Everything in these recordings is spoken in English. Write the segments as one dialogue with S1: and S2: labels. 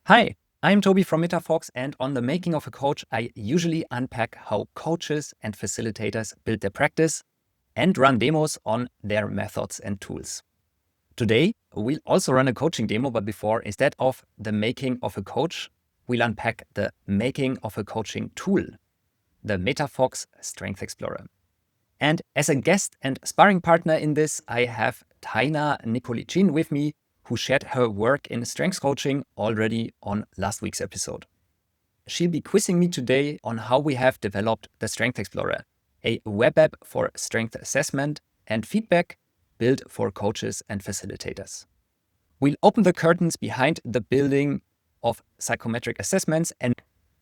S1: Hi, I'm Tobi from metaFox, and on the Making of a Coach, I usually unpack how coaches and facilitators build their practice and run demos on their methods and tools. Today, we'll also run a coaching demo, but instead of the making of a coach, we'll unpack the making of a coaching tool, the metaFox Strength Explorer. And as a guest and sparring partner in this, I have Taina Nicolicin with me, who shared her work in strength coaching already on last week's episode. She'll be quizzing me today on how we have developed the Strength Explorer, a web app for strength assessment and feedback built for coaches and facilitators. We'll open the curtains behind the building of psychometric assessments, and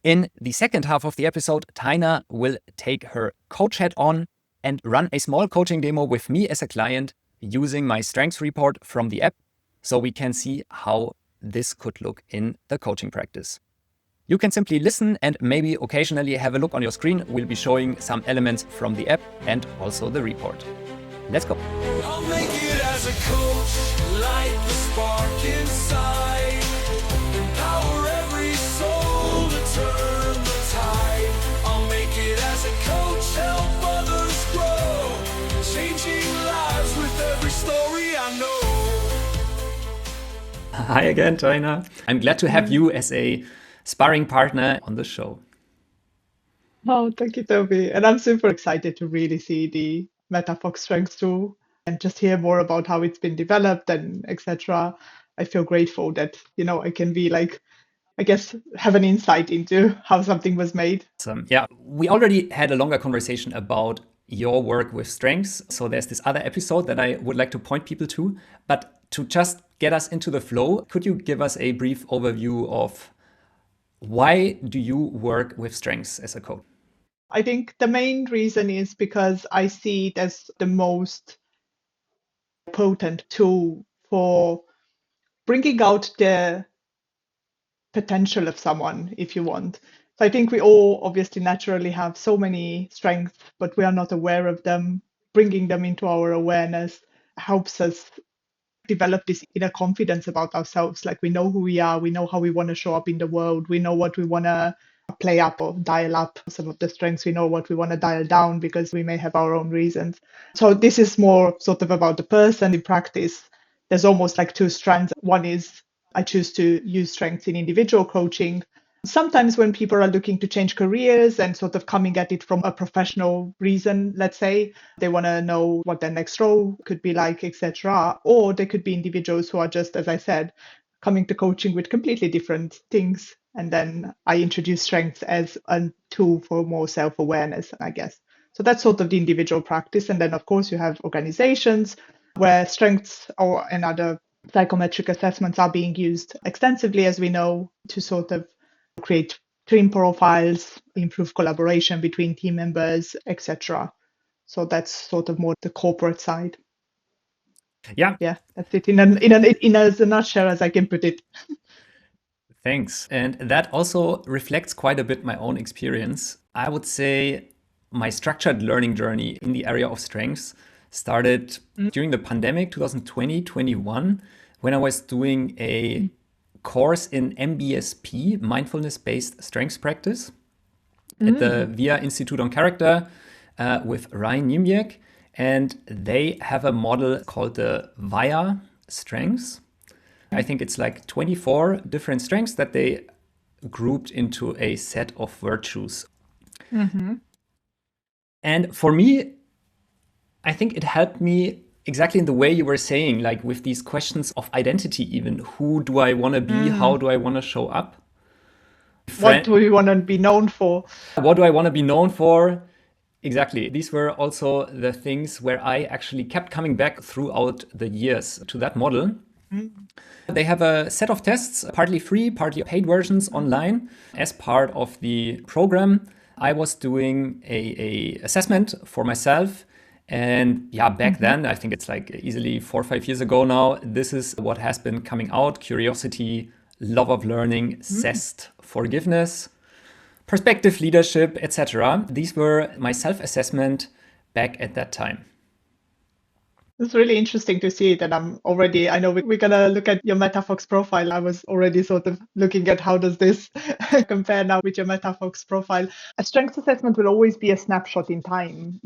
S1: in the second half of the episode, Taina will take her coach hat on and run a small coaching demo with me as a client using my strengths report from the app, so we can see how this could look in the coaching practice. You can simply listen and maybe occasionally have a look on your screen. We'll be showing some elements from the app and also the report. Let's go.
S2: I'll make it as a coach, light the spark inside, empower every soul to turn the tide. I'll make it as a coach, help others grow, changing lives with every story I know.
S1: Hi again, Taina. I'm glad to have you as a sparring partner on the show.
S3: Oh, thank you, Toby. And I'm super excited to really see the metaFox Strengths tool and just hear more about how it's been developed and etc. I feel grateful that, I can be have an insight into how something was made.
S1: We already had a longer conversation about your work with strengths. So there's this other episode that I would like to point people to. But to just get us into the flow, could you give us a brief overview of why do you work with strengths as a coach?
S3: I think the main reason is because I see it as the most potent tool for bringing out the potential of someone, if you want. So I think we all obviously naturally have so many strengths, but we are not aware of them. Bringing them into our awareness helps us develop this inner confidence about ourselves. Like, we know who we are, we know how we want to show up in the world, we know what we want to play up or dial up. Some of the strengths, we know what we want to dial down because we may have our own reasons. So this is more sort of about the person. In practice, there's almost like two strands. One is I choose to use strengths in individual coaching. Sometimes when people are looking to change careers and sort of coming at it from a professional reason, let's say, they want to know what their next role could be like, etc. Or they could be individuals who are just, as I said, coming to coaching with completely different things. And then I introduce strengths as a tool for more self-awareness, I guess. So that's sort of the individual practice. And then, of course, you have organizations where strengths and other psychometric assessments are being used extensively, as we know, to sort of create team profiles, improve collaboration between team members, etc. So that's sort of more the corporate side.
S1: Yeah,
S3: that's it in as a nutshell as I can put it.
S1: Thanks. And that also reflects quite a bit my own experience. I would say my structured learning journey in the area of strengths started during the pandemic, 2020-21, when I was doing a course in MBSP, mindfulness-based strengths practice, at the VIA Institute on Character with Ryan Niembiek. And they have a model called the VIA strengths. I think it's like 24 different strengths that they grouped into a set of virtues. And for me, I think it helped me exactly in the way you were saying, like with these questions of identity even. Who do I want to be? How do I want to show up?
S3: What do we want to be known for?
S1: What do I want to be known for? Exactly. These were also the things where I actually kept coming back throughout the years to that model. They have a set of tests, partly free, partly paid versions online. As part of the program, I was doing a assessment for myself. And back then, I think it's like easily 4 or 5 years ago now, this is what has been coming out: curiosity, love of learning, zest, forgiveness, perspective, leadership, etc. These were my self-assessment back at that time.
S3: It's really interesting to see it. And I know we're going to look at your metaFox profile. I was already sort of looking at how does this compare now with your metaFox profile. A strengths assessment will always be a snapshot in time,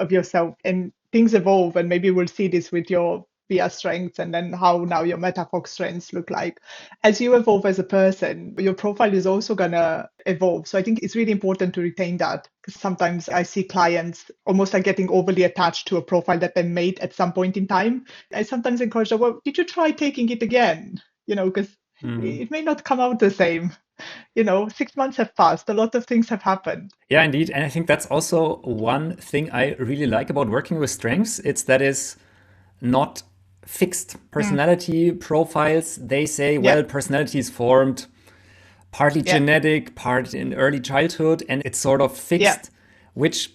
S3: of yourself, and things evolve. And maybe we'll see this with your VR strengths and then how now your metaFox strengths look like. As you evolve as a person, your profile is also going to evolve. So I think it's really important to retain that, because sometimes I see clients almost like getting overly attached to a profile that they made at some point in time. I sometimes encourage them, well, did you try taking it again? Because it may not come out the same. 6 months have passed. A lot of things have happened.
S1: Yeah, indeed. And I think that's also one thing I really like about working with strengths. It's that is not fixed personality profiles. They say, well, personality is formed partly genetic, part in early childhood, and it's sort of fixed, which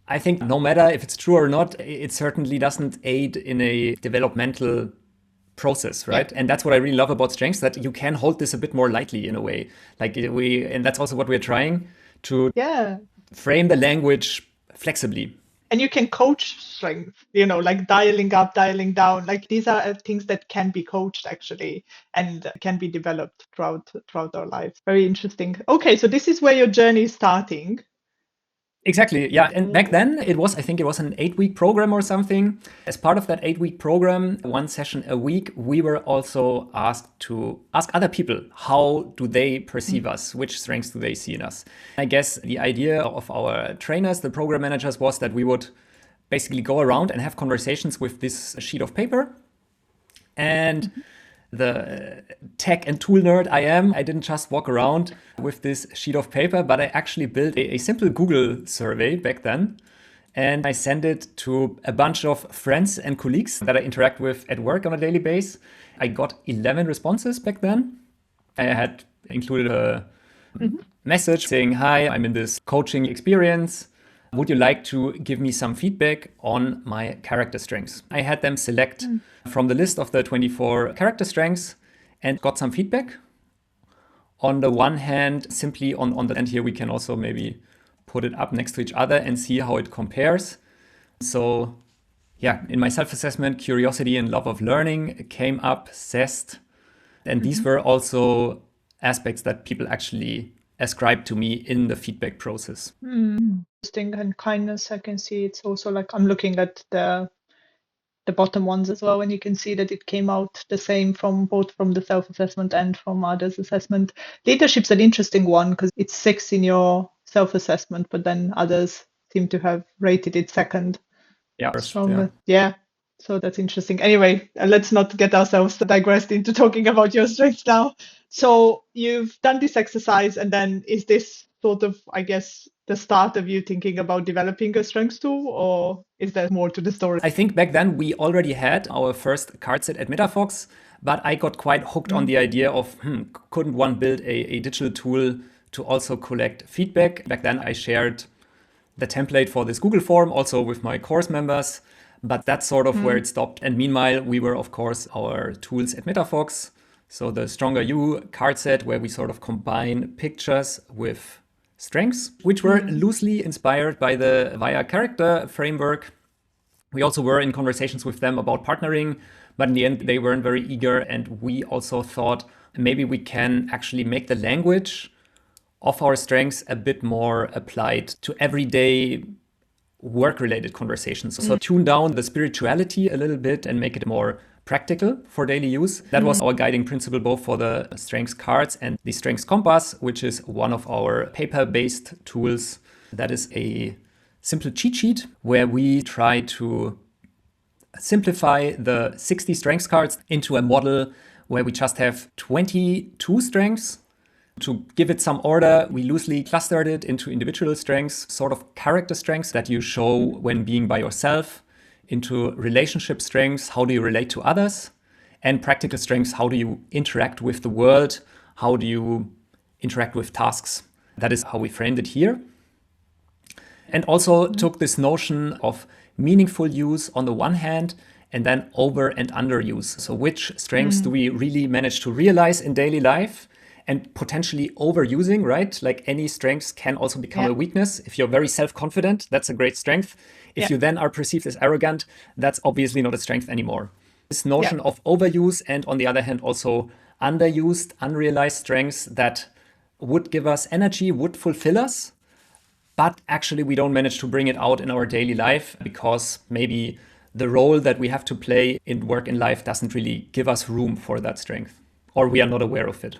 S1: I think no matter if it's true or not, it certainly doesn't aid in a developmental process, right? And that's what I really love about strengths, that you can hold this a bit more lightly in a way. And that's also what we're trying to frame the language flexibly.
S3: And you can coach strength, like dialing up, dialing down. Like these are things that can be coached actually and can be developed throughout our lives. Very interesting. Okay, so this is where your journey is starting.
S1: Exactly. Yeah. And back then I think it was an 8-week program or something. As part of that 8-week program, 1 session a week, we were also asked to ask other people, how do they perceive us? Which strengths do they see in us? I guess the idea of our trainers, the program managers, was that we would basically go around and have conversations with this sheet of paper. And the tech and tool nerd I didn't just walk around with this sheet of paper, but I actually built a simple Google survey back then. And I sent it to a bunch of friends and colleagues that I interact with at work on a daily basis. I got 11 responses back then. I had included a message saying, hi, I'm in this coaching experience. Would you like to give me some feedback on my character strengths? I had them select from the list of the 24 character strengths and got some feedback. On the one hand, simply on the end here, we can also maybe put it up next to each other and see how it compares. So in my self-assessment, curiosity and love of learning came up, zest. And these were also aspects that people actually ascribed to me in the feedback process.
S3: Interesting. And kindness, I can see it's also like I'm looking at the bottom ones as well, and you can see that it came out the same from both from the self-assessment and from others' assessment. Leadership's an interesting one because it's 6 in your self-assessment, but then others seem to have rated it second. Stronger. So that's interesting. Anyway, let's not get ourselves digressed into talking about your strengths now. So you've done this exercise, and then is this sort of, I guess, the start of you thinking about developing a strengths tool, or is there more to the story?
S1: I think back then we already had our first card set at metaFox, but I got quite hooked on the idea of, couldn't one build a digital tool to also collect feedback? Back then I shared the template for this Google form also with my course members, but that's sort of where it stopped. And meanwhile, we were, of course, our tools at metaFox. So the Stronger You card set, where we sort of combine pictures with strengths, which were loosely inspired by the VIA character framework. We also were in conversations with them about partnering, but in the end, they weren't very eager. And we also thought maybe we can actually make the language of our strengths a bit more applied to everyday work-related conversations. So tune down the spirituality a little bit and make it more practical for daily use. That was our guiding principle, both for the strengths cards and the strengths compass, which is one of our paper-based tools. That is a simple cheat sheet where we try to simplify the 60 strengths cards into a model where we just have 22 strengths. To give it some order, we loosely clustered it into individual strengths, sort of character strengths that you show when being by yourself, into relationship strengths, how do you relate to others, and practical strengths, how do you interact with the world, how do you interact with tasks. That is how we framed it here. And also took this notion of meaningful use on the one hand, and then over and under use. So which strengths do we really manage to realize in daily life? and potentially overusing, right? Like any strengths can also become a weakness. If you're very self-confident, that's a great strength. If you then are perceived as arrogant, that's obviously not a strength anymore. This notion of overuse and on the other hand also underused, unrealized strengths that would give us energy, would fulfill us, but actually we don't manage to bring it out in our daily life because maybe the role that we have to play in work and life doesn't really give us room for that strength, or we are not aware of it.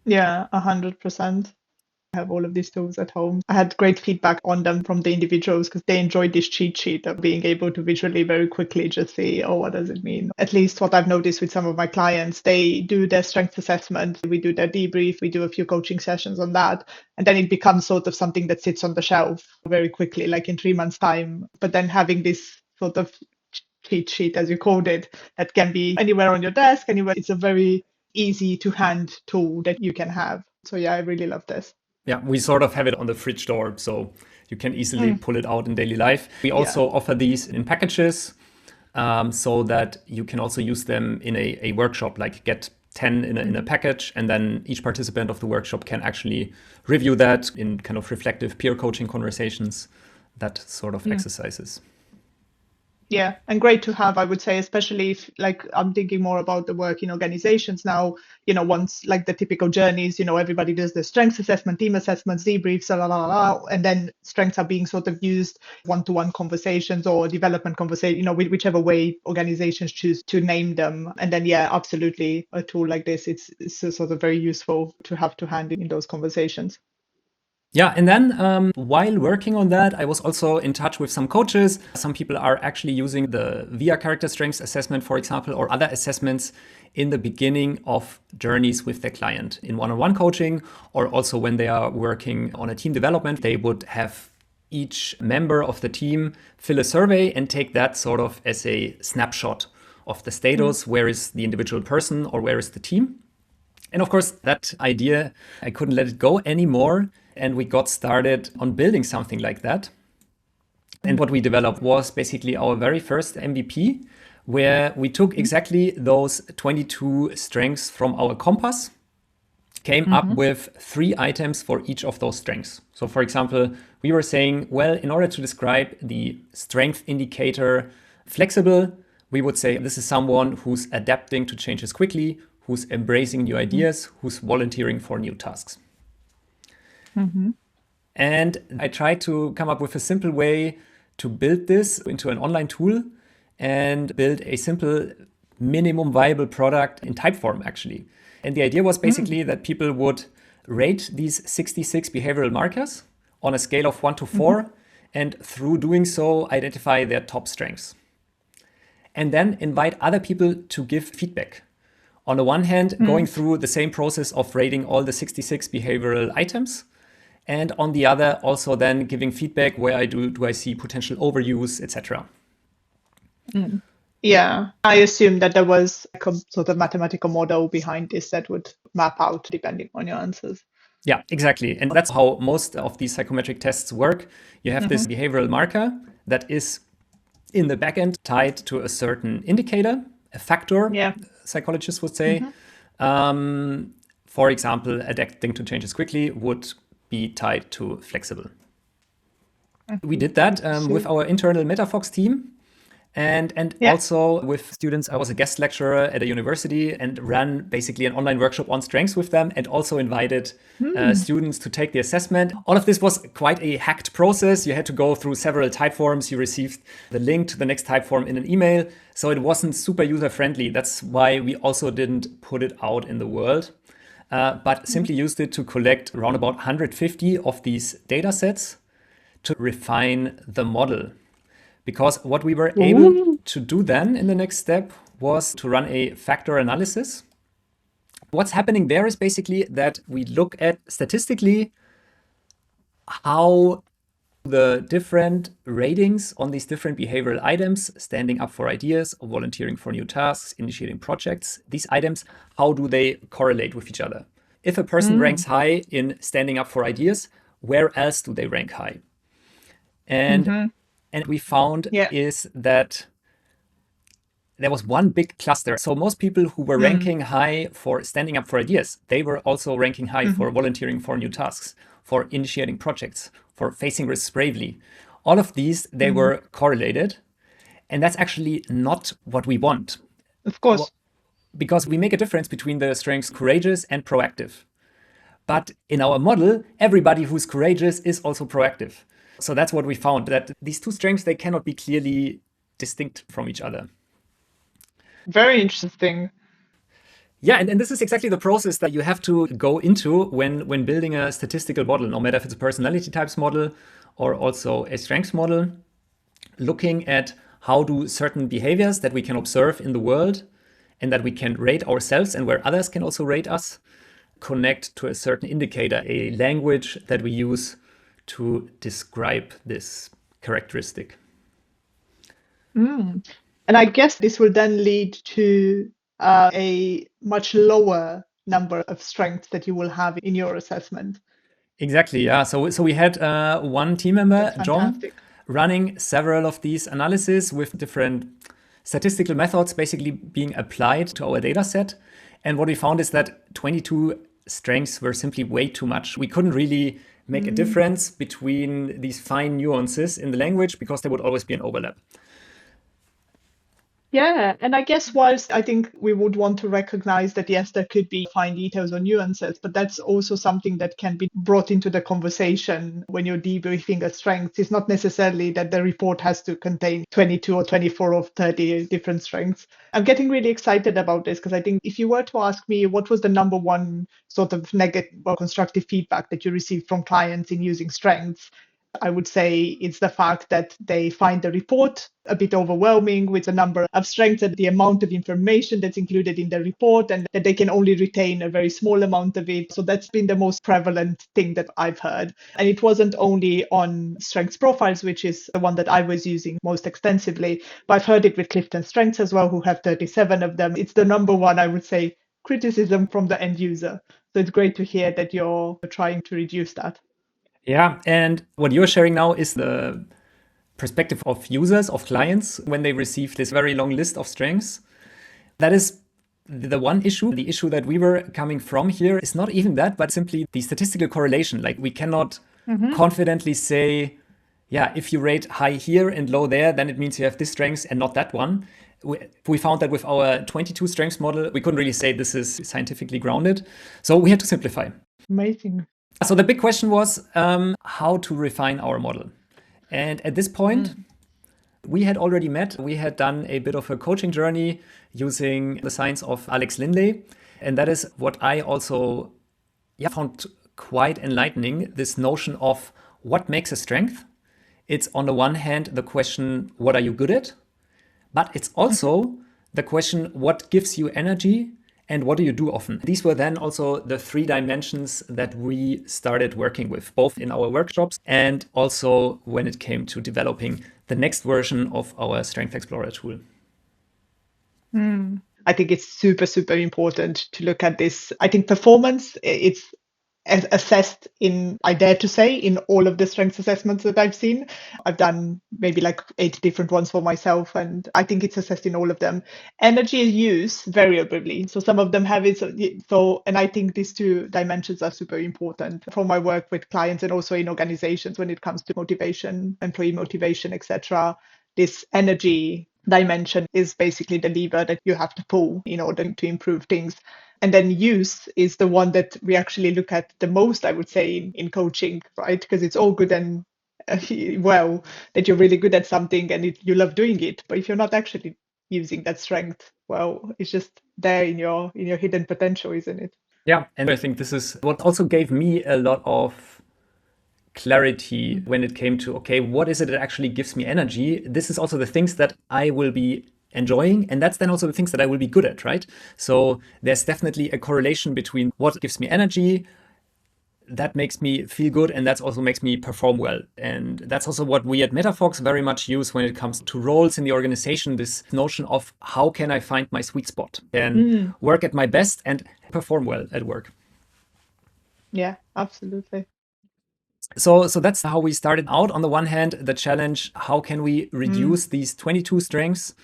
S3: Yeah, 100%. I have all of these tools at home. I had great feedback on them from the individuals because they enjoyed this cheat sheet of being able to visually very quickly just see, oh, what does it mean? At least what I've noticed with some of my clients, they do their strength assessment. We do their debrief. We do a few coaching sessions on that. And then it becomes sort of something that sits on the shelf very quickly, like in 3 months' time. But then having this sort of cheat sheet, as you called it, that can be anywhere on your desk, anywhere. It's a very easy to hand tool that you can have. So yeah, I really love this.
S1: Yeah, we sort of have it on the fridge door, so you can easily pull it out in daily life. We also offer these in packages so that you can also use them in a workshop, like get 10 in a package, and then each participant of the workshop can actually review that in kind of reflective peer coaching conversations, that sort of exercises.
S3: Yeah, and great to have, I would say, especially if like I'm thinking more about the work in organizations now, once like the typical journeys, everybody does the strengths assessment, team assessments, debriefs, and then strengths are being sort of used one-to-one conversations or development conversation, whichever way organizations choose to name them. And then, yeah, absolutely, a tool like this, it's sort of very useful to have to hand in those conversations.
S1: Yeah, and then while working on that, I was also in touch with some coaches. Some people are actually using the VIA character strengths assessment, for example, or other assessments in the beginning of journeys with their client in one-on-one coaching, or also when they are working on a team development, they would have each member of the team fill a survey and take that sort of as a snapshot of the status. Where is the individual person or where is the team? And of course, that idea, I couldn't let it go anymore. And we got started on building something like that. And what we developed was basically our very first MVP, where we took exactly those 22 strengths from our compass, came up with 3 items for each of those strengths. So for example, we were saying, well, in order to describe the strength indicator flexible, we would say this is someone who's adapting to changes quickly, who's embracing new ideas, who's volunteering for new tasks. And I tried to come up with a simple way to build this into an online tool and build a simple minimum viable product in type form, actually. And the idea was basically that people would rate these 66 behavioral markers on a scale of 1 to 4, and through doing so, identify their top strengths. And then invite other people to give feedback. On the one hand, going through the same process of rating all the 66 behavioral items. And on the other, also then giving feedback where do I see potential overuse, etc.
S3: Yeah, I assume that there was a sort of mathematical model behind this that would map out depending on your answers.
S1: Yeah, exactly. And that's how most of these psychometric tests work. You have this behavioral marker that is in the backend tied to a certain indicator, a factor, psychologists would say. For example, adapting to changes quickly would be tied to flexible. We did that with our internal metaFox team and also with students. I was a guest lecturer at a university and ran basically an online workshop on strengths with them, and also invited students to take the assessment. All of this was quite a hacked process. You had to go through several type forms. You received the link to the next type form in an email. So it wasn't super user-friendly. That's why we also didn't put it out in the world. But simply used it to collect around about 150 of these data sets to refine the model. Because what we were able to do then in the next step was to run a factor analysis. What's happening there is basically that we look at statistically how the different ratings on these different behavioral items, standing up for ideas, volunteering for new tasks, initiating projects, these items, how do they correlate with each other? If a person ranks high in standing up for ideas, where else do they rank high? And we found is that there was one big cluster. So most people who were ranking high for standing up for ideas, they were also ranking high for volunteering for new tasks, for initiating projects, for facing risks bravely. All of these, they were correlated. And that's actually not what we want.
S3: Of course.
S1: Because we make a difference between the strengths courageous and proactive. But in our model, everybody who's courageous is also proactive. So that's what we found, that these two strengths, they cannot be clearly distinct from each other.
S3: Very interesting.
S1: Yeah, and this is exactly the process that you have to go into when building a statistical model, no matter if it's a personality types model or also a strengths model, looking at how do certain behaviors that we can observe in the world and that we can rate ourselves and where others can also rate us, connect to a certain indicator, a language that we use to describe this characteristic.
S3: And I guess this will then lead to a much lower number of strengths that you will have in your assessment.
S1: Exactly, yeah. So we had one team member,
S3: That's
S1: John,
S3: fantastic.
S1: running several of these analyses with different statistical methods basically being applied to our data set. And what we found is that 22 strengths were simply way too much. We couldn't really make a difference between these fine nuances in the language because there would always be an overlap.
S3: Yeah, and I guess whilst I think we would want to recognize that, yes, there could be fine details or nuances, but that's also something that can be brought into the conversation when you're debriefing a strength. It's not necessarily that the report has to contain 22 or 24 or 30 different strengths. I'm getting really excited about this because I think if you were to ask me what was the number one sort of negative or constructive feedback that you received from clients in using strengths, I would say it's the fact that they find the report a bit overwhelming with the number of strengths and the amount of information that's included in the report, and that they can only retain a very small amount of it. So that's been the most prevalent thing that I've heard. And it wasn't only on strengths profiles, which is the one that I was using most extensively, but I've heard it with Clifton Strengths as well, who have 37 of them. It's the number one, I would say, criticism from the end user. So it's great to hear that you're trying to reduce that.
S1: Yeah, and what you're sharing now is the perspective of users, of clients, when they receive this very long list of strengths. That is the one issue. The issue that we were coming from here is not even that, but simply the statistical correlation. Like we cannot confidently say, yeah, if you rate high here and low there, then it means you have this strength and not that one. We found that with our 22 strengths model, we couldn't really say this is scientifically grounded. So we had to simplify.
S3: Amazing.
S1: So the big question was how to refine our model. And at this point, we had already met. We had done a bit of a coaching journey using the science of Alex Lindley. And that is what I also found quite enlightening, this notion of what makes a strength. It's on the one hand, the question, what are you good at? But it's also the question, what gives you energy? And what do you do often? These were then also the 3 dimensions that we started working with, both in our workshops and also when it came to developing the next version of our Strength Explorer tool.
S3: I think it's super, super important to look at this. I think performance, it's assessed in, I dare to say, in all of the strengths assessments that I've seen. I've done maybe like 8 different ones for myself, and I think it's assessed in all of them. Energy is used variably. So some of them have it. And I think these 2 dimensions are super important for my work with clients and also in organizations when it comes to motivation, employee motivation, etc. This energy dimension is basically the lever that you have to pull in order to improve things. And then use is the one that we actually look at the most, I would say, in coaching, right? Because it's all good and well that you're really good at something and you love doing it. But if you're not actually using that strength, well, it's just there in your hidden potential, isn't it?
S1: Yeah, and I think this is what also gave me a lot of clarity when it came to, okay, what is it that actually gives me energy? This is also the things that I will be enjoying, and that's then also the things that I will be good at, right? So there's definitely a correlation between what gives me energy, that makes me feel good, and that also makes me perform well. And that's also what we at metaFox very much use when it comes to roles in the organization, this notion of how can I find my sweet spot and work at my best and perform well at work.
S3: Yeah, absolutely.
S1: So that's how we started out. On the one hand, the challenge, how can we reduce these 22 strengths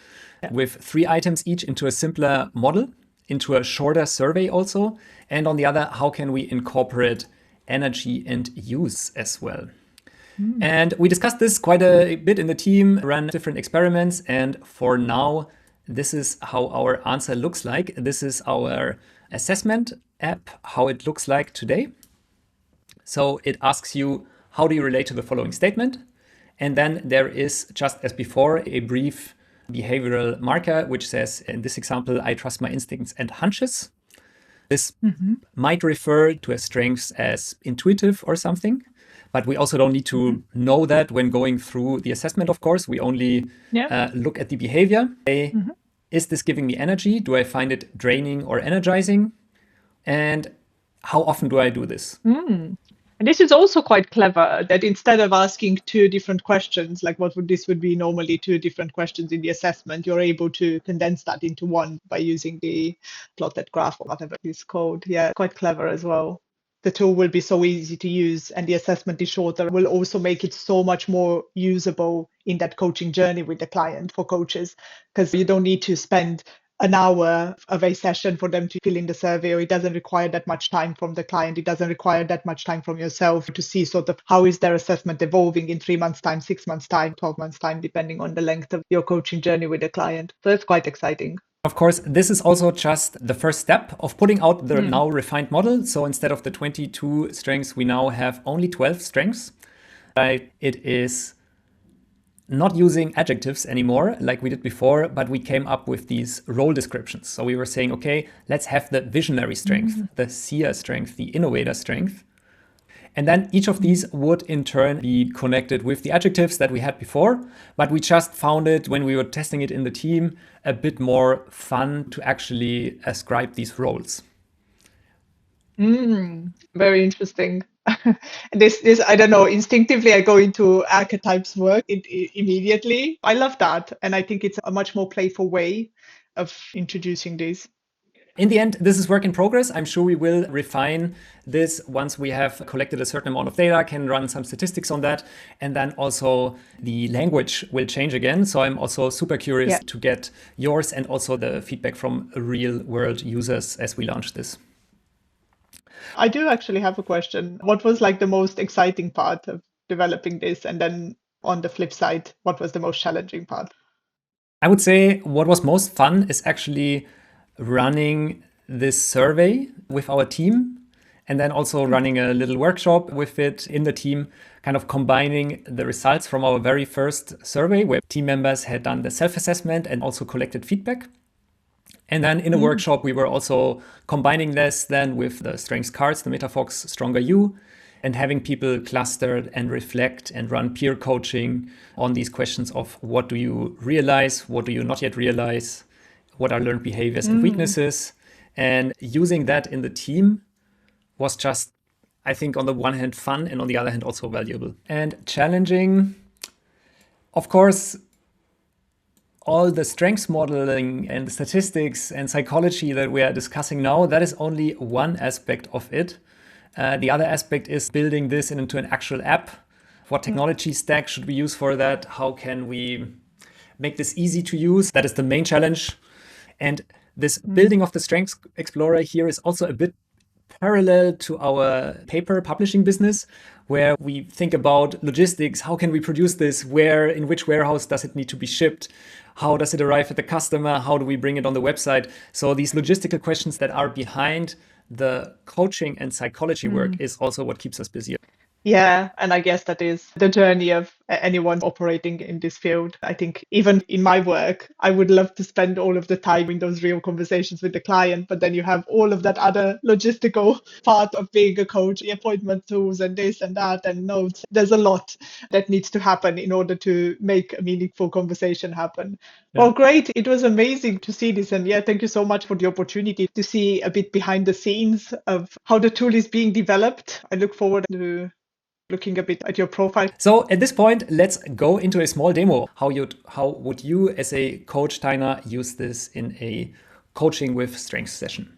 S1: with 3 items each into a simpler model, into a shorter survey also? And on the other, how can we incorporate energy and use as well? And we discussed this quite a bit in the team, ran different experiments, and for now, this is how our answer looks like. This is our assessment app, how it looks like today. So it asks you, how do you relate to the following statement? And then there is, just as before, a brief behavioral marker, which says, in this example, I trust my instincts and hunches. This might refer to a strength as intuitive or something, but we also don't need to know that when going through the assessment, of course. We only look at the behavior. Is this giving me energy? Do I find it draining or energizing? And how often do I do this?
S3: And this is also quite clever, that instead of asking 2 different questions, like what would this would be normally 2 different questions in the assessment, you're able to condense that into one by using the plotted graph or whatever it is called. Yeah, quite clever as well. The tool will be so easy to use and the assessment is shorter, will also make it so much more usable in that coaching journey with the client for coaches, because you don't need to spend an hour of a session for them to fill in the survey, or it doesn't require that much time from the client. It doesn't require that much time from yourself to see sort of how is their assessment evolving in 3 months' time, 6 months' time, 12 months' time, depending on the length of your coaching journey with the client. So it's quite exciting.
S1: Of course, this is also just the first step of putting out the now refined model. So instead of the 22 strengths, we now have only 12 strengths. It is not using adjectives anymore like we did before, but we came up with these role descriptions. So we were saying, okay, let's have the visionary strength, the seer strength, the innovator strength. And then each of these would in turn be connected with the adjectives that we had before, but we just found it when we were testing it in the team a bit more fun to actually ascribe these roles.
S3: Very interesting. This I don't know, instinctively I go into archetypes work immediately. I love that, and I think it's a much more playful way of introducing this.
S1: In the end, this is work in progress. I'm sure we will refine this once we have collected a certain amount of data, can run some statistics on that, and then also the language will change again. So I'm also super curious to get yours and also the feedback from real world users as we launch this.
S3: I do actually have a question. What was like the most exciting part of developing this? And then on the flip side, what was the most challenging part?
S1: I would say what was most fun is actually running this survey with our team and then also running a little workshop with it in the team, kind of combining the results from our very first survey where team members had done the self-assessment and also collected feedback. And then in a workshop, we were also combining this then with the strengths cards, the metaFox Stronger You, and having people clustered and reflect and run peer coaching on these questions of what do you realize, what do you not yet realize, what are learned behaviors and weaknesses. And using that in the team was just, I think, on the one hand fun and on the other hand also valuable. And challenging, of course, all the strengths modeling and statistics and psychology that we are discussing now, that is only one aspect of it. The other aspect is building this into an actual app. What technology stack should we use for that? How can we make this easy to use? That is the main challenge. And this building of the Strengths Explorer here is also a bit parallel to our paper publishing business, where we think about logistics. How can we produce this? Where, in which warehouse does it need to be shipped? How does it arrive at the customer? How do we bring it on the website? So these logistical questions that are behind the coaching and psychology work is also what keeps us busy.
S3: Yeah, and I guess that is the journey of anyone operating in this field. I think even in my work, I would love to spend all of the time in those real conversations with the client, but then you have all of that other logistical part of being a coach, the appointment tools and this and that and notes. There's a lot that needs to happen in order to make a meaningful conversation happen.
S1: Yeah.
S3: Well, great. It was amazing to see this. And yeah, thank you so much for the opportunity to see a bit behind the scenes of how the tool is being developed. I look forward to looking a bit at your profile.
S1: So at this point, let's go into a small demo. How would you as a coach, Taina, use this in a coaching with strengths session?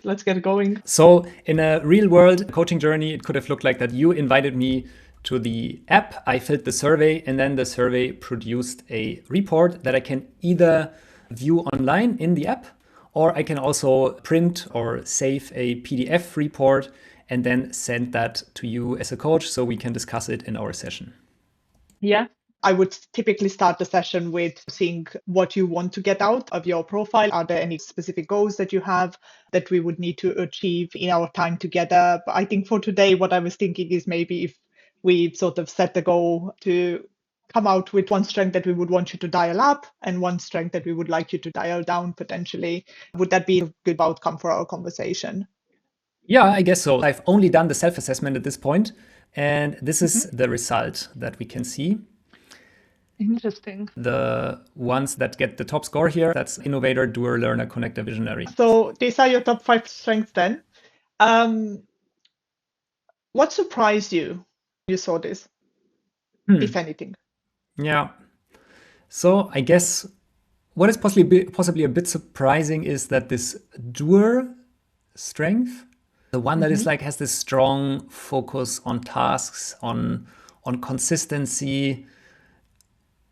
S3: let's get going.
S1: So in a real world coaching journey, it could have looked like that you invited me to the app, I filled the survey, and then the survey produced a report that I can either view online in the app, or I can also print or save a PDF report and then send that to you as a coach so we can discuss it in our session.
S3: Yeah. I would typically start the session with seeing what you want to get out of your profile. Are there any specific goals that you have that we would need to achieve in our time together? But I think for today, what I was thinking is maybe if we sort of set the goal to come out with one strength that we would want you to dial up and one strength that we would like you to dial down potentially, would that be a good outcome for our conversation?
S1: Yeah, I guess so. I've only done the self-assessment at this point, and this is the result that we can see.
S3: Interesting.
S1: The ones that get the top score here, that's innovator, doer, learner, connector, visionary.
S3: So these are your top 5 strengths then. What surprised you when you saw this, if anything?
S1: Yeah. So I guess what is possibly a bit surprising is that this doer strength, the one that is like has this strong focus on tasks, on consistency,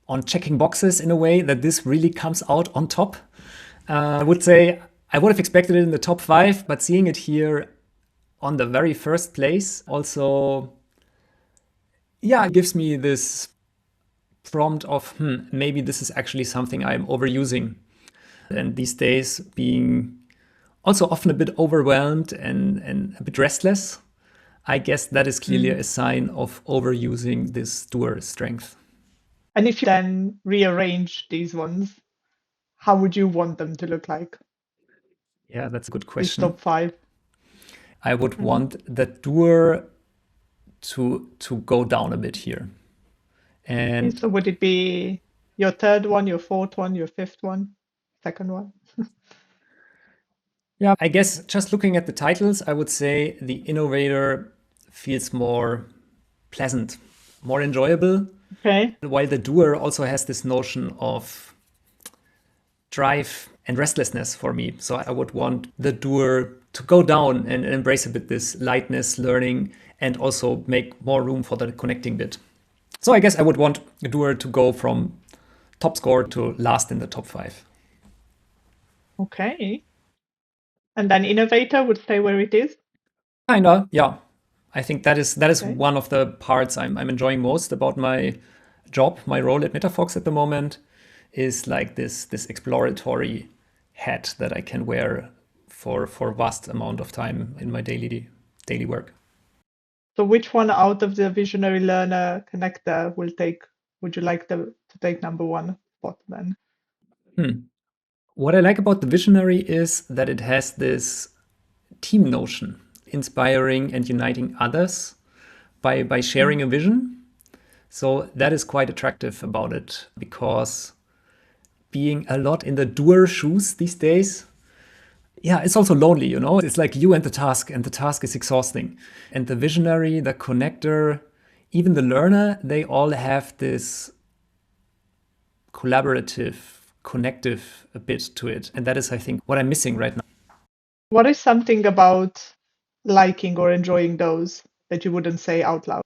S1: on checking boxes in a way, that this really comes out on top. I would say I would have expected it in the top 5, but seeing it here on the very first place also, yeah, it gives me this prompt of, maybe this is actually something I'm overusing. And these days being also often a bit overwhelmed and a bit restless, I guess that is clearly a sign of overusing this doer strength.
S3: And if you then rearrange these ones, how would you want them to look like?
S1: Yeah, that's a good
S3: These
S1: question.
S3: top 5.
S1: I would want the doer to go down a bit here. And
S3: So would it be your third one, your fourth one, your fifth one, second one?
S1: yeah, I guess just looking at the titles, I would say the innovator feels more pleasant, more enjoyable,
S3: Okay.
S1: while the doer also has this notion of drive and restlessness for me. So I would want the doer to go down and embrace a bit this lightness, learning, and also make more room for the connecting bit. So I guess I would want the doer to go from top score to last in the top 5.
S3: Okay. And then innovator would stay where it is?
S1: Kinda, yeah. I think that is
S3: Okay.
S1: one of the parts I'm enjoying most about my job, my role at metaFox at the moment, is like this exploratory hat that I can wear for vast amount of time in my daily work.
S3: So which one out of the visionary learner connector would you like to take number 1 spot then?
S1: What I like about the visionary is that it has this team notion, inspiring and uniting others by sharing a vision. So that is quite attractive about it, because being a lot in the doer shoes these days, yeah, it's also lonely, you know? It's like you and the task is exhausting. And the visionary, the connector, even the learner, they all have this collaborative, connective bit to it. And that is, I think, what I'm missing right now.
S3: What is something about liking or enjoying those that you wouldn't say out loud?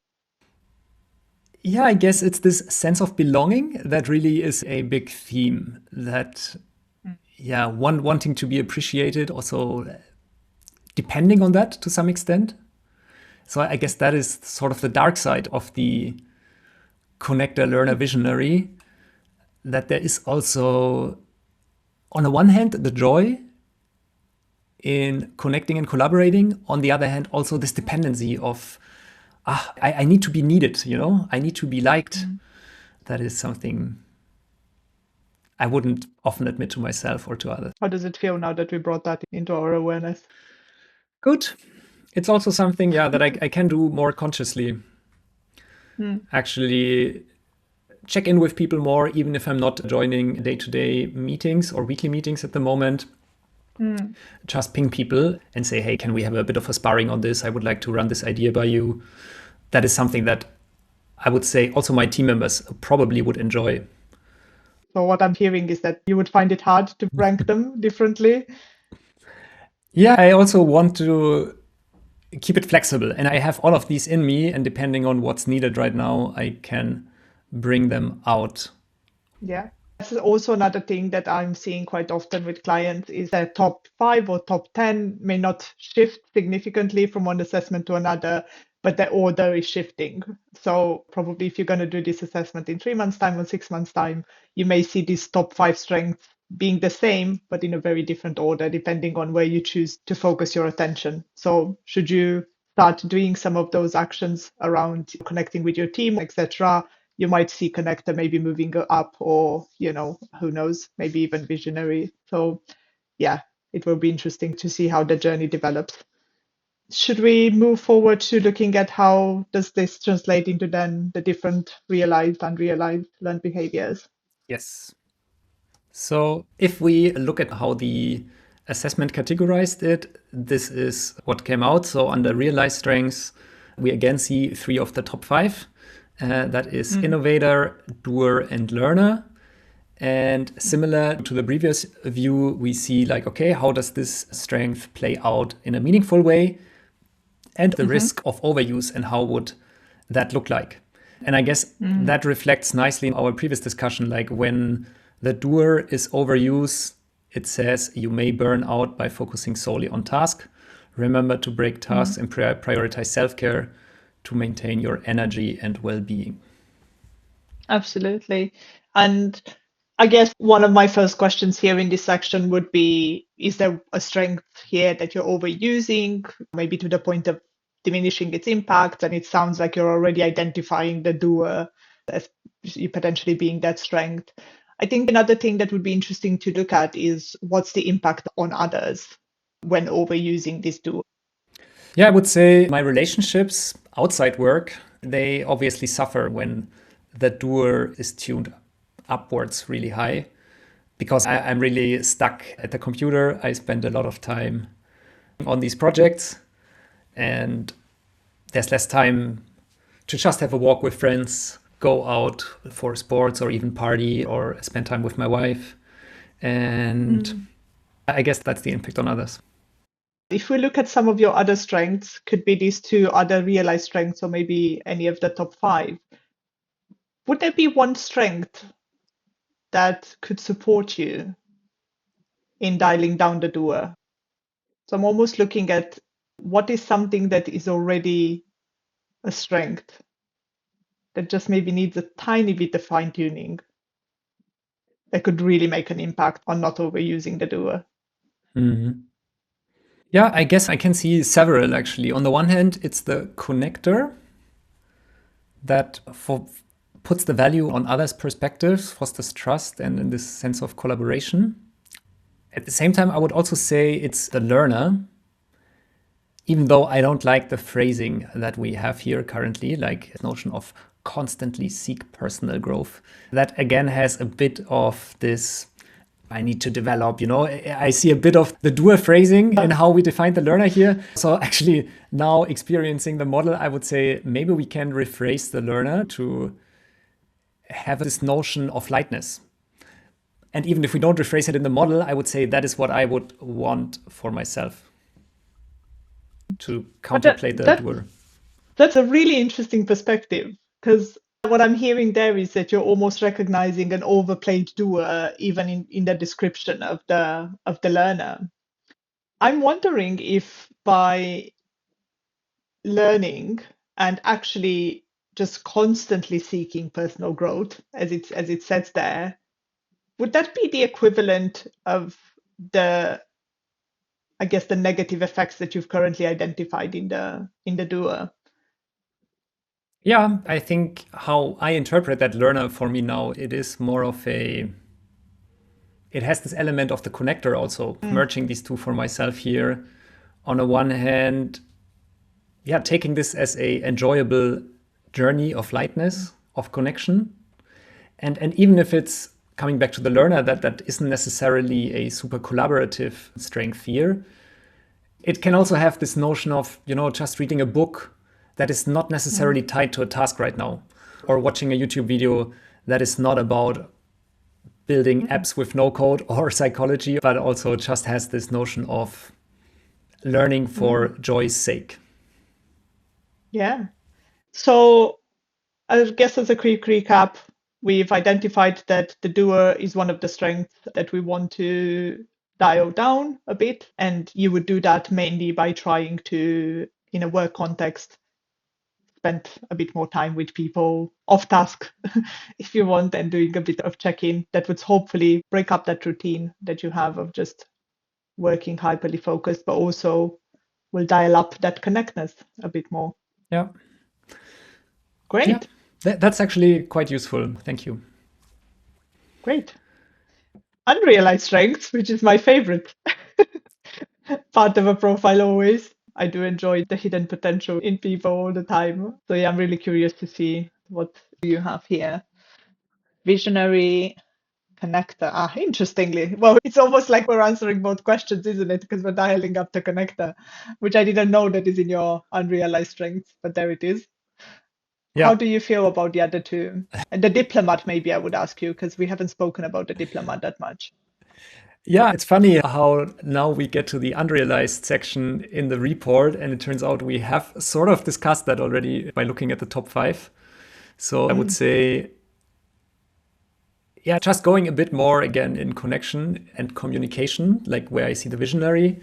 S1: Yeah, I guess it's this sense of belonging that really is a big theme, that, yeah, wanting to be appreciated, also depending on that to some extent. So I guess that is sort of the dark side of the connector, learner, visionary, that there is also, on the one hand, the joy in connecting and collaborating. On the other hand, also this dependency of, I need to be needed, you know, I need to be liked. That is something I wouldn't often admit to myself or to others.
S3: How does it feel now that we brought that into our awareness?
S1: Good. It's also something, yeah, that I can do more consciously. Actually check in with people more, even if I'm not joining day-to-day meetings or weekly meetings at the moment. Just ping people and say, hey, can we have a bit of a sparring on this? I would like to run this idea by you. That is something that I would say also my team members probably would enjoy.
S3: So what I'm hearing is that you would find it hard to rank them differently.
S1: Yeah, I also want to keep it flexible. And I have all of these in me. And depending on what's needed right now, I can bring them out.
S3: Yeah. That's also another thing that I'm seeing quite often with clients is that top 5 or top 10 may not shift significantly from one assessment to another, but the order is shifting. So probably if you're going to do this assessment in 3 months' time or 6 months' time, you may see these top 5 strengths being the same, but in a very different order, depending on where you choose to focus your attention. So should you start doing some of those actions around connecting with your team, etc., you might see connector maybe moving up, or who knows, maybe even visionary. So yeah, it will be interesting to see how the journey develops. Should we move forward to looking at how does this translate into then the different realized, unrealized learned behaviors?
S1: Yes. So if we look at how the assessment categorized it, this is what came out. So under realized strengths, we again see 3 of the top 5. That is innovator, doer, and learner. And similar to the previous view, we see like, okay, how does this strength play out in a meaningful way? And the risk of overuse, and how would that look like? And I guess that reflects nicely in our previous discussion, like when the doer is overused, it says you may burn out by focusing solely on task. Remember to break tasks and prioritize self-care to maintain your energy and well-being.
S3: Absolutely. And I guess one of my first questions here in this section would be, is there a strength here that you're overusing, maybe to the point of diminishing its impact? And it sounds like you're already identifying the doer as you potentially being that strength. I think another thing that would be interesting to look at is what's the impact on others when overusing this doer.
S1: Yeah, I would say my relationships outside work, they obviously suffer when the doer is tuned upwards really high, because I'm really stuck at the computer. I spend a lot of time on these projects, and there's less time to just have a walk with friends, go out for sports, or even party, or spend time with my wife. And I guess that's the impact on others.
S3: If we look at some of your other strengths, could be these 2 other realized strengths, or maybe any of the top 5. Would there be one strength that could support you in dialing down the doer? So I'm almost looking at what is something that is already a strength that just maybe needs a tiny bit of fine tuning that could really make an impact on not overusing the doer.
S1: Yeah, I guess I can see several actually. On the one hand, it's the connector that puts the value on others' perspectives, fosters trust, and in this sense of collaboration. At the same time, I would also say it's the learner, even though I don't like the phrasing that we have here currently, like the notion of constantly seek personal growth. That again has a bit of this, I need to develop, I see a bit of the doer phrasing in how we define the learner here. So actually now experiencing the model, I would say maybe we can rephrase the learner to have this notion of lightness. And even if we don't rephrase it in the model, I would say that is what I would want for myself, to contemplate the doer.
S3: That's a really interesting perspective, because what I'm hearing there is that you're almost recognizing an overplayed doer even in the description of the learner. I'm wondering if by learning and actually just constantly seeking personal growth, as it says there, would that be the equivalent of the negative effects that you've currently identified in the doer?
S1: Yeah, I think how I interpret that learner for me now, it is more of it has this element of the connector also, merging these two for myself here. On the one hand, yeah, taking this as a enjoyable journey of lightness, of connection. And even if it's coming back to the learner, that isn't necessarily a super collaborative strength here, it can also have this notion of, just reading a book that is not necessarily tied to a task right now, or watching a YouTube video that is not about building apps with no code or psychology, but also just has this notion of learning for joy's sake.
S3: Yeah. So I guess as a quick recap, we've identified that the doer is one of the strengths that we want to dial down a bit. And you would do that mainly by trying to, in a work context, spend a bit more time with people off task, if you want, and doing a bit of check-in that would hopefully break up that routine that you have of just working hyperly focused, but also will dial up that connectedness a bit more.
S1: Yeah.
S3: Great.
S1: Yeah. That's actually quite useful. Thank you.
S3: Great. Unrealized strengths, which is my favorite part of a profile always. I do enjoy the hidden potential in people all the time. So yeah, I'm really curious to see what you have here. Visionary connector. Interestingly. Well, it's almost like we're answering both questions, isn't it? Because we're dialing up the connector, which I didn't know that is in your unrealized strengths, but there it is.
S1: Yeah.
S3: How do you feel about the other two? And the diplomat, maybe I would ask you, because we haven't spoken about the diplomat that much.
S1: Yeah, it's funny how now we get to the unrealized section in the report, and it turns out we have sort of discussed that already by looking at the top 5. So I would say, yeah, just going a bit more again in connection and communication, like where I see the visionary.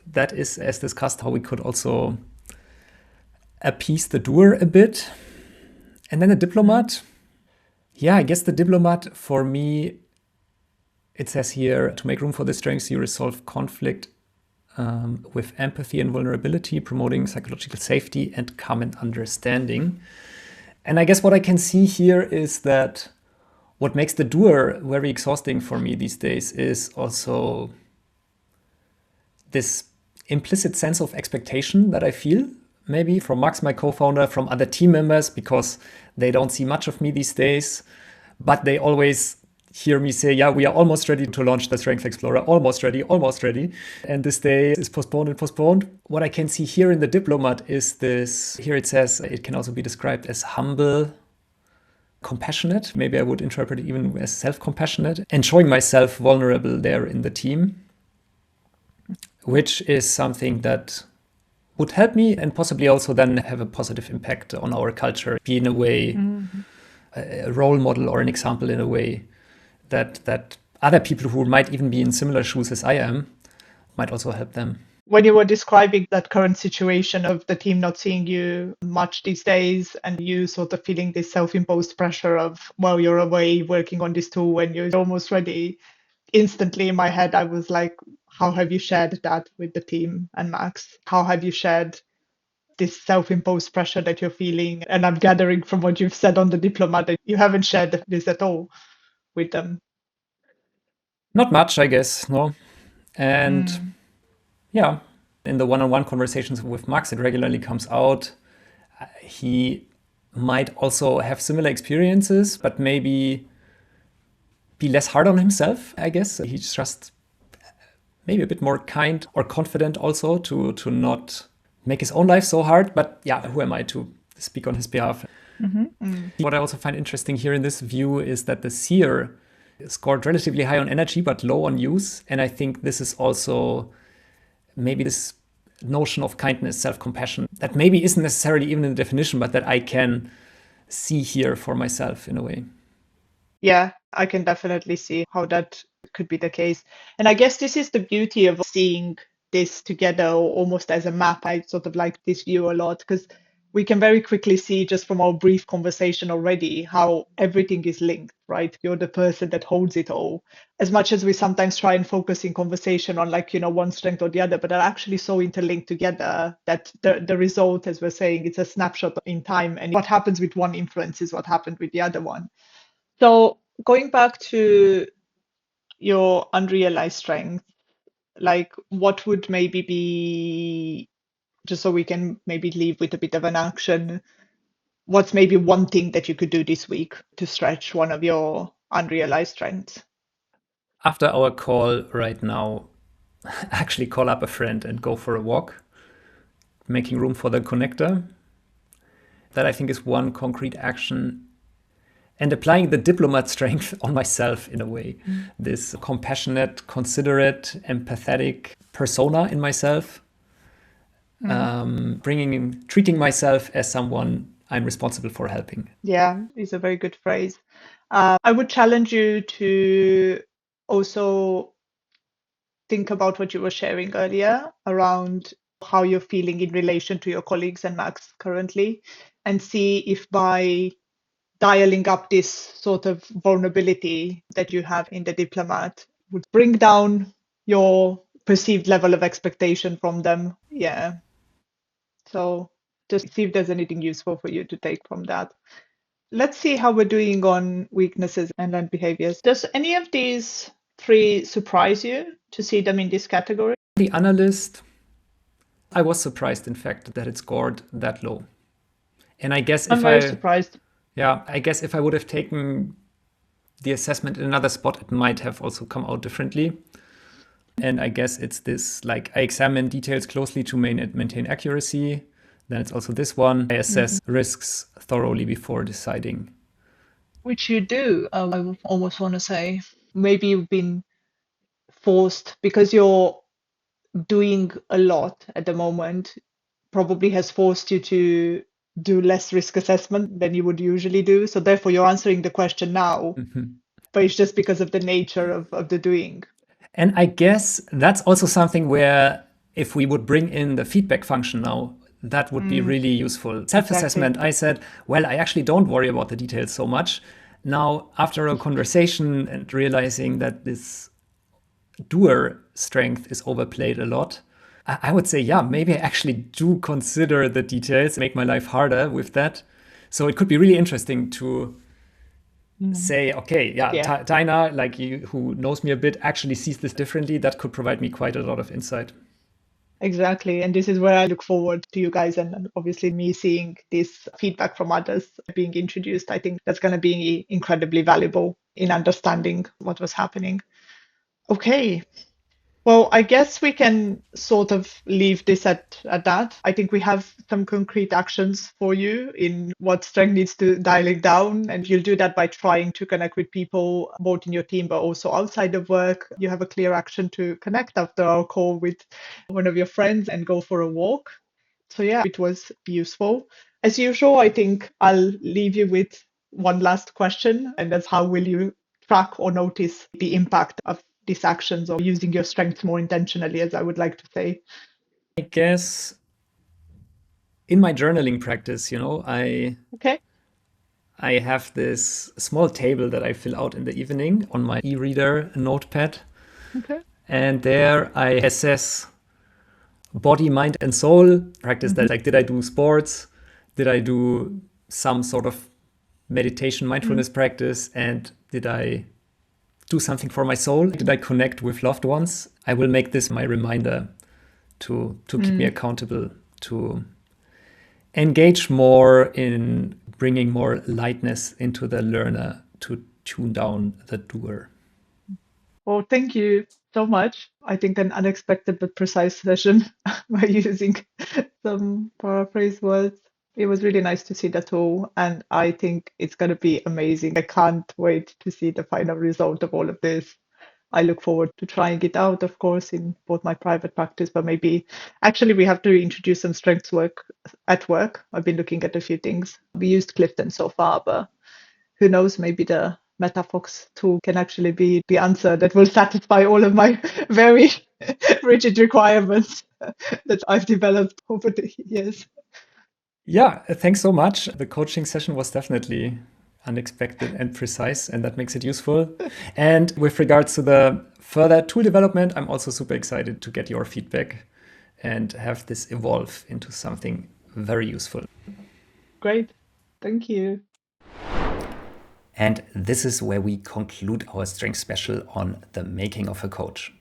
S1: That is, as discussed, how we could also appease the doer a bit. And then the diplomat. Yeah, I guess the diplomat for me, it says here, to make room for the strengths, you resolve conflict with empathy and vulnerability, promoting psychological safety and common understanding. And I guess what I can see here is that what makes the doer very exhausting for me these days is also this implicit sense of expectation that I feel, maybe from Max, my co-founder, from other team members, because they don't see much of me these days, but they always hear me say, yeah, we are almost ready to launch the Strength Explorer, almost ready. And this day is postponed and postponed. What I can see here in the diplomat is this, here it says, it can also be described as humble, compassionate. Maybe I would interpret it even as self-compassionate, and showing myself vulnerable there in the team, which is something that would help me and possibly also then have a positive impact on our culture, be in a way a role model or an example in a way that other people who might even be in similar shoes as I am might also help them.
S3: When you were describing that current situation of the team not seeing you much these days and you sort of feeling this self-imposed pressure of, well, you're away working on this tool when you're almost ready, instantly in my head, I was like, how have you shared that with the team and Max? How have you shared this self-imposed pressure that you're feeling? And I'm gathering from what you've said on the diplomat that you haven't shared this at all with them.
S1: Not much, I guess, no. And yeah, in the one-on-one conversations with Max, it regularly comes out. He might also have similar experiences, but maybe be less hard on himself, I guess. He's just maybe a bit more kind or confident also to not make his own life so hard. But yeah, who am I to speak on his behalf? What I also find interesting here in this view is that the seer scored relatively high on energy, but low on use. And I think this is also maybe this notion of kindness, self-compassion, that maybe isn't necessarily even in the definition, but that I can see here for myself in a way.
S3: Yeah, I can definitely see how that could be the case. And I guess this is the beauty of seeing this together almost as a map. I sort of like this view a lot because we can very quickly see just from our brief conversation already how everything is linked, right? You're the person that holds it all. As much as we sometimes try and focus in conversation on like, one strength or the other, but they're actually so interlinked together that the result, as we're saying, it's a snapshot in time. And what happens with one influences what happened with the other one. So going back to your unrealized strength, like what would maybe be, just so we can maybe leave with a bit of an action, what's maybe one thing that you could do this week to stretch one of your unrealized strengths?
S1: After our call right now, actually call up a friend and go for a walk, making room for the connector. That I think is one concrete action. And applying the diplomat strength on myself in a way. This compassionate, considerate, empathetic persona in myself. treating myself as someone I'm responsible for helping.
S3: Yeah, it's a very good phrase. I would challenge you to also think about what you were sharing earlier around how you're feeling in relation to your colleagues and Max currently, and see if by dialing up this sort of vulnerability that you have in the diplomat would bring down your perceived level of expectation from them. Yeah. So just see if there's anything useful for you to take from that. Let's see how we're doing on weaknesses and learned behaviors. Does any of these three surprise you to see them in this category?
S1: The analyst, I was surprised, in fact, that it scored that low. And I guess
S3: I'm very surprised.
S1: I guess if I would have taken the assessment in another spot, it might have also come out differently. And I guess it's this, like, I examine details closely to maintain accuracy. Then it's also this one. I assess risks thoroughly before deciding.
S3: Which you do, I would almost want to say. Maybe you've been forced because you're doing a lot at the moment, probably has forced you to do less risk assessment than you would usually do. So therefore you're answering the question now, but it's just because of the nature of the doing.
S1: And I guess that's also something where if we would bring in the feedback function now, that would be really useful. Self-assessment, I said, well, I actually don't worry about the details so much. Now, after a conversation and realizing that this doer strength is overplayed a lot, I would say, yeah, maybe I actually do consider the details, make my life harder with that. So it could be really interesting to say, okay, Taina, like you, who knows me a bit, actually sees this differently. That could provide me quite a lot of insight.
S3: Exactly. And this is where I look forward to you guys and obviously me seeing this feedback from others being introduced. I think that's going to be incredibly valuable in understanding what was happening. Okay. Well, I guess we can sort of leave this at that. I think we have some concrete actions for you in what strength needs to dialing down. And you'll do that by trying to connect with people, both in your team, but also outside of work. You have a clear action to connect after our call with one of your friends and go for a walk. So yeah, it was useful. As usual, I think I'll leave you with one last question, and that's how will you track or notice the impact of these actions or using your strengths more intentionally, as I would like to say?
S1: I guess in my journaling practice,
S3: Okay.
S1: I have this small table that I fill out in the evening on my e-reader notepad.
S3: Okay.
S1: And there I assess body, mind, and soul. Practice that, like, did I do sports? Did I do some sort of meditation, mindfulness practice? And did I do something for my soul? Did I connect with loved ones? I will make this my reminder to keep me accountable, to engage more in bringing more lightness into the learner, to tune down the doer.
S3: Well, thank you so much. I think an unexpected but precise session by using some paraphrase words. It was really nice to see that all, and I think it's going to be amazing. I can't wait to see the final result of all of this. I look forward to trying it out, of course, in both my private practice, but maybe actually we have to introduce some strengths work at work. I've been looking at a few things. We used Clifton so far, but who knows, maybe the metaFox tool can actually be the answer that will satisfy all of my very rigid requirements that I've developed over the years.
S1: Yeah, thanks so much. The coaching session was definitely unexpected and precise, and that makes it useful. And with regards to the further tool development, I'm also super excited to get your feedback and have this evolve into something very useful.
S3: Great. Thank you.
S1: And this is where we conclude our strength special on the making of a coach.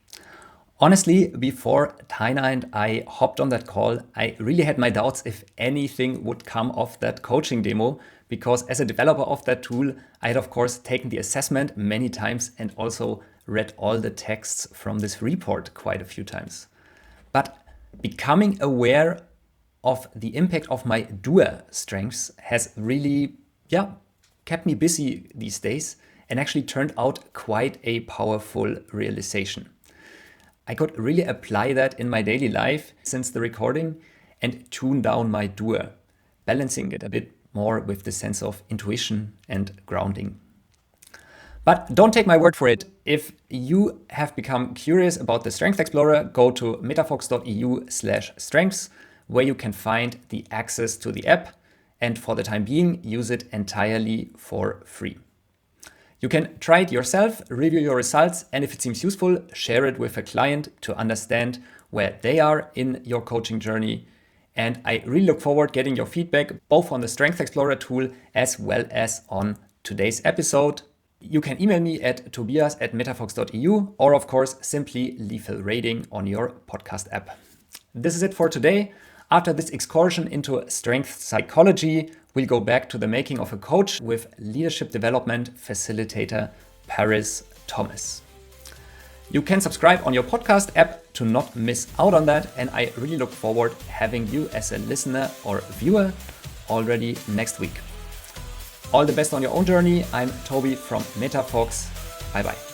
S1: Honestly, before Taina and I hopped on that call, I really had my doubts if anything would come of that coaching demo, because as a developer of that tool, I had, of course, taken the assessment many times and also read all the texts from this report quite a few times. But becoming aware of the impact of my doer strengths has really, kept me busy these days and actually turned out quite a powerful realization. I could really apply that in my daily life since the recording, and tune down my doer, balancing it a bit more with the sense of intuition and grounding. But don't take my word for it. If you have become curious about the Strength Explorer, go to metafox.eu/strengths, where you can find the access to the app, and for the time being, use it entirely for free. You can try it yourself, review your results, and if it seems useful, share it with a client to understand where they are in your coaching journey. And I really look forward getting your feedback both on the Strength Explorer tool as well as on today's episode. You can email me at tobias@metafox.eu or of course simply leave a rating on your podcast app. This is it for today. After this excursion into strength psychology, we'll go back to the making of a coach with leadership development facilitator Paris Thomas. You can subscribe on your podcast app to not miss out on that, and I really look forward having you as a listener or viewer already next week. All the best on your own journey. I'm Tobi from metaFox. Bye bye.